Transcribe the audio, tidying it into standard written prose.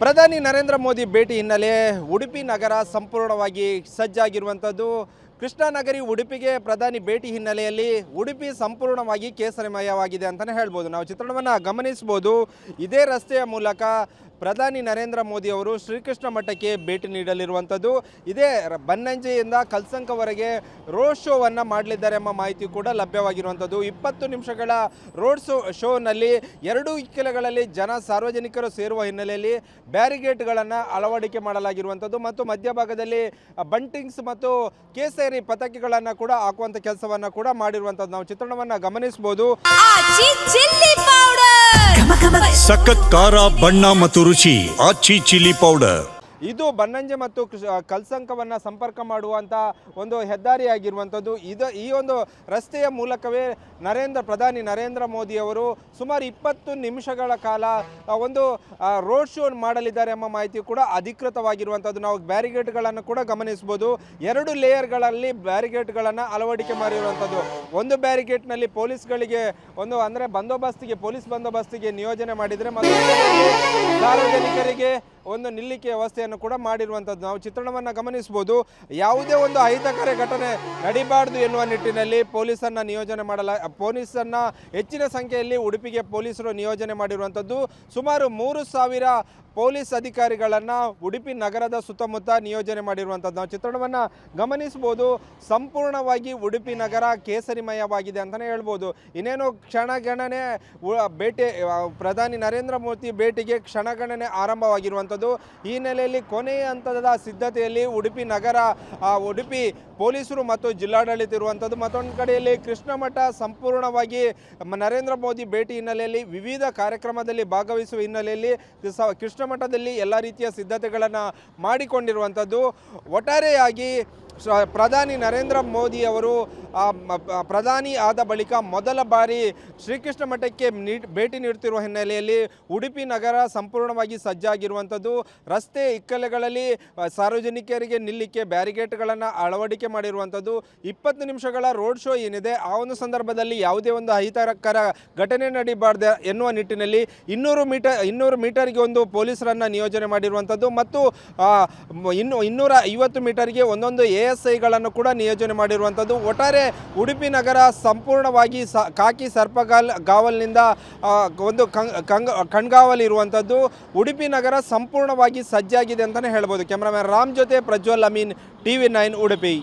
ಪ್ರಧಾನಿ ನರೇಂದ್ರ ಮೋದಿ ಭೇಟಿ ಹಿನ್ನೆಲೆ ಉಡುಪಿ ನಗರ ಸಂಪೂರ್ಣವಾಗಿ ಸಜ್ಜಾಗಿರುವಂಥದ್ದು. ಕೃಷ್ಣಾನಗರಿ ಉಡುಪಿಗೆ ಪ್ರಧಾನಿ ಭೇಟಿ ಹಿನ್ನೆಲೆಯಲ್ಲಿ ಉಡುಪಿ ಸಂಪೂರ್ಣವಾಗಿ ಕೇಸರಿಮಯವಾಗಿದೆ ಅಂತಲೇ ಹೇಳ್ಬೋದು. ನಾವು ಚಿತ್ರಣವನ್ನು ಗಮನಿಸ್ಬೋದು. ಇದೇ ರಸ್ತೆಯ ಮೂಲಕ ಪ್ರಧಾನಿ ನರೇಂದ್ರ ಮೋದಿ ಅವರು ಶ್ರೀಕೃಷ್ಣ ಮಠಕ್ಕೆ ಭೇಟಿ ನೀಡಲಿರುವಂಥದ್ದು. ಇದೇ ಬನ್ನಂಜೆಯಿಂದ ಕಲ್ಸಂಕವರೆಗೆ ರೋಡ್ ಶೋವನ್ನು ಮಾಡಲಿದ್ದಾರೆ ಎಂಬ ಮಾಹಿತಿ ಕೂಡ ಲಭ್ಯವಾಗಿರುವಂಥದ್ದು. 20 ನಿಮಿಷಗಳ ರೋಡ್ ಶೋನಲ್ಲಿ ಎರಡೂ ಇಕ್ಕೆಲೆಗಳಲ್ಲಿ ಸಾರ್ವಜನಿಕರು ಸೇರುವ ಹಿನ್ನೆಲೆಯಲ್ಲಿ ಬ್ಯಾರಿಗೇಟ್ಗಳನ್ನು ಅಳವಡಿಕೆ ಮಾಡಲಾಗಿರುವಂಥದ್ದು ಮತ್ತು ಮಧ್ಯಭಾಗದಲ್ಲಿ ಬಂಟಿಂಗ್ಸ್ ಮತ್ತು ಕೇಸರಿ ಪತಾಕೆಗಳನ್ನು ಕೂಡ ಹಾಕುವಂಥ ಕೆಲಸವನ್ನು ಕೂಡ ಮಾಡಿರುವಂಥದ್ದು ನಾವು ಚಿತ್ರಣವನ್ನು ಗಮನಿಸಬಹುದು. ಸಖತ್ ಖಾರ ಬಣ್ಣ ಮತ್ತು ರುಚಿ ಆಚಿ ಚಿಲ್ಲಿ ಪೌಡರ್. ಇದು ಬನ್ನಂಜೆ ಮತ್ತು ಕಲ್ಸಂಕವನ್ನು ಸಂಪರ್ಕ ಮಾಡುವಂಥ ಒಂದು ಹೆದ್ದಾರಿಯಾಗಿರುವಂಥದ್ದು. ಈ ಒಂದು ರಸ್ತೆಯ ಮೂಲಕವೇ ಪ್ರಧಾನಿ ನರೇಂದ್ರ ಮೋದಿ ಅವರು ಸುಮಾರು 20 ನಿಮಿಷಗಳ ಕಾಲ ಒಂದು ರೋಡ್ ಶೋ ಮಾಡಲಿದ್ದಾರೆ ಎಂಬ ಮಾಹಿತಿ ಕೂಡ ಅಧಿಕೃತವಾಗಿರುವಂಥದ್ದು. ನಾವು ಬ್ಯಾರಿಗೇಟ್ಗಳನ್ನು ಕೂಡ ಗಮನಿಸ್ಬೋದು. 2 ಲೇಯರ್ಗಳಲ್ಲಿ ಬ್ಯಾರಿಗೇಟ್ಗಳನ್ನು ಅಳವಡಿಕೆ ಮಾಡಿರುವಂಥದ್ದು. ಒಂದು ಬ್ಯಾರಿಗೇಟ್ನಲ್ಲಿ ಪೊಲೀಸ್ಗಳಿಗೆ ಪೊಲೀಸ್ ಬಂದೋಬಸ್ತಿಗೆ ನಿಯೋಜನೆ ಮಾಡಿದರೆ ಮತ್ತು ಸಾರ್ವಜನಿಕರಿಗೆ ಒಂದು ನಿಲ್ಲಿಕೆ ವ್ಯವಸ್ಥೆಯನ್ನು ಕೂಡ ಮಾಡಿರುವಂಥದ್ದು ನಾವು ಚಿತ್ರಣವನ್ನು ಗಮನಿಸ್ಬೋದು. ಯಾವುದೇ ಒಂದು ಅಹಿತಕರ ಘಟನೆ ನಡಿಬಾರ್ದು ಎನ್ನುವ ನಿಟ್ಟಿನಲ್ಲಿ ಪೊಲೀಸನ್ನು ಹೆಚ್ಚಿನ ಸಂಖ್ಯೆಯಲ್ಲಿ ಉಡುಪಿಗೆ ಪೊಲೀಸರು ನಿಯೋಜನೆ ಮಾಡಿರುವಂಥದ್ದು. ಸುಮಾರು 3,000 ಪೊಲೀಸ್ ಅಧಿಕಾರಿಗಳನ್ನು ಉಡುಪಿ ನಗರದ ಸುತ್ತಮುತ್ತ ನಿಯೋಜನೆ ಮಾಡಿರುವಂಥದ್ದು ನಾವು ಚಿತ್ರಣವನ್ನು ಗಮನಿಸ್ಬೋದು. ಸಂಪೂರ್ಣವಾಗಿ ಉಡುಪಿ ನಗರ ಕೇಸರಿಮಯವಾಗಿದೆ ಅಂತಲೇ ಹೇಳ್ಬೋದು. ಇನ್ನೇನು ಕ್ಷಣಗಣನೆ ಪ್ರಧಾನಿ ನರೇಂದ್ರ ಮೋದಿ ಭೇಟಿಗೆ ಕ್ಷಣಗಣನೆ ಆರಂಭವಾಗಿರುವಂಥದ್ದು. ಈ ಹಿನ್ನೆಲೆಯಲ್ಲಿ ಕೊನೆಯ ಹಂತದ ಸಿದ್ಧತೆಯಲ್ಲಿ ಉಡುಪಿ ಪೊಲೀಸರು ಮತ್ತು ಜಿಲ್ಲಾಡಳಿತ ಇರುವಂಥದ್ದು. ಮತ್ತೊಂದು ಕಡೆಯಲ್ಲಿ ಕೃಷ್ಣ ಮಠ ಸಂಪೂರ್ಣವಾಗಿ ನರೇಂದ್ರ ಮೋದಿ ಭೇಟಿ ಹಿನ್ನೆಲೆಯಲ್ಲಿ ವಿವಿಧ ಕಾರ್ಯಕ್ರಮದಲ್ಲಿ ಭಾಗವಹಿಸುವ ಹಿನ್ನೆಲೆಯಲ್ಲಿ ಕೃಷ್ಣ ಮಠದಲ್ಲಿ ಎಲ್ಲ ರೀತಿಯ ಸಿದ್ಧತೆಗಳನ್ನು ಮಾಡಿಕೊಂಡಿರುವಂಥದ್ದು. ಒಟ್ಟಾರೆಯಾಗಿ ಪ್ರಧಾನಿ ನರೇಂದ್ರ ಮೋದಿ ಅವರು ಪ್ರಧಾನಿ ಆದ ಬಳಿಕ ಮೊದಲ ಬಾರಿ ಶ್ರೀಕೃಷ್ಣ ಮಠಕ್ಕೆ ಭೇಟಿ ನೀಡುತ್ತಿರುವ ಹಿನ್ನೆಲೆಯಲ್ಲಿ ಉಡುಪಿ ನಗರ ಸಂಪೂರ್ಣವಾಗಿ ಸಜ್ಜಾಗಿರುವಂಥದ್ದು. ರಸ್ತೆ ಇಕ್ಕೆಲೆಗಳಲ್ಲಿ ಸಾರ್ವಜನಿಕರಿಗೆ ನಿಲ್ಲಿಕೆ ಬ್ಯಾರಿಗೇಟ್ಗಳನ್ನು ಅಳವಡಿಕೆ ಮಾಡಿರುವಂಥದ್ದು. 20 ನಿಮಿಷಗಳ ರೋಡ್ ಶೋ ಏನಿದೆ ಆ ಒಂದು ಸಂದರ್ಭದಲ್ಲಿ ಯಾವುದೇ ಒಂದು ಅಹಿತಕರ ಘಟನೆ ನಡೀಬಾರ್ದು ಎನ್ನುವ ನಿಟ್ಟಿನಲ್ಲಿ 200 ಮೀಟರ್ಗೆ ಒಂದು ಪೊಲೀಸರನ್ನು ನಿಯೋಜನೆ ಮಾಡಿರುವಂಥದ್ದು ಮತ್ತು 250 ಮೀಟರ್ಗೆ ಒಂದೊಂದು ASIಗಳನ್ನು ಕೂಡ ನಿಯೋಜನೆ ಮಾಡಿರುವಂಥದ್ದು. ಒಟ್ಟಾರೆ ಉಡುಪಿ ನಗರ ಸಂಪೂರ್ಣವಾಗಿ ಕಾಕಿ ಸರ್ಪಗಾವಲ್ನಿಂದ ಒಂದು ಕಣ್ಗಾವಲಿರುವಂಥದ್ದು. ಉಡುಪಿ ನಗರ ಸಂಪೂರ್ಣವಾಗಿ ಸಜ್ಜಾಗಿದೆ ಅಂತಲೇ ಹೇಳ್ಬೋದು. ಕ್ಯಾಮ್ರಾಮನ್ ರಾಮ್ ಜೊತೆ ಪ್ರಜ್ವಲ್ ಅಮೀನ್, TV9 ಉಡುಪಿ.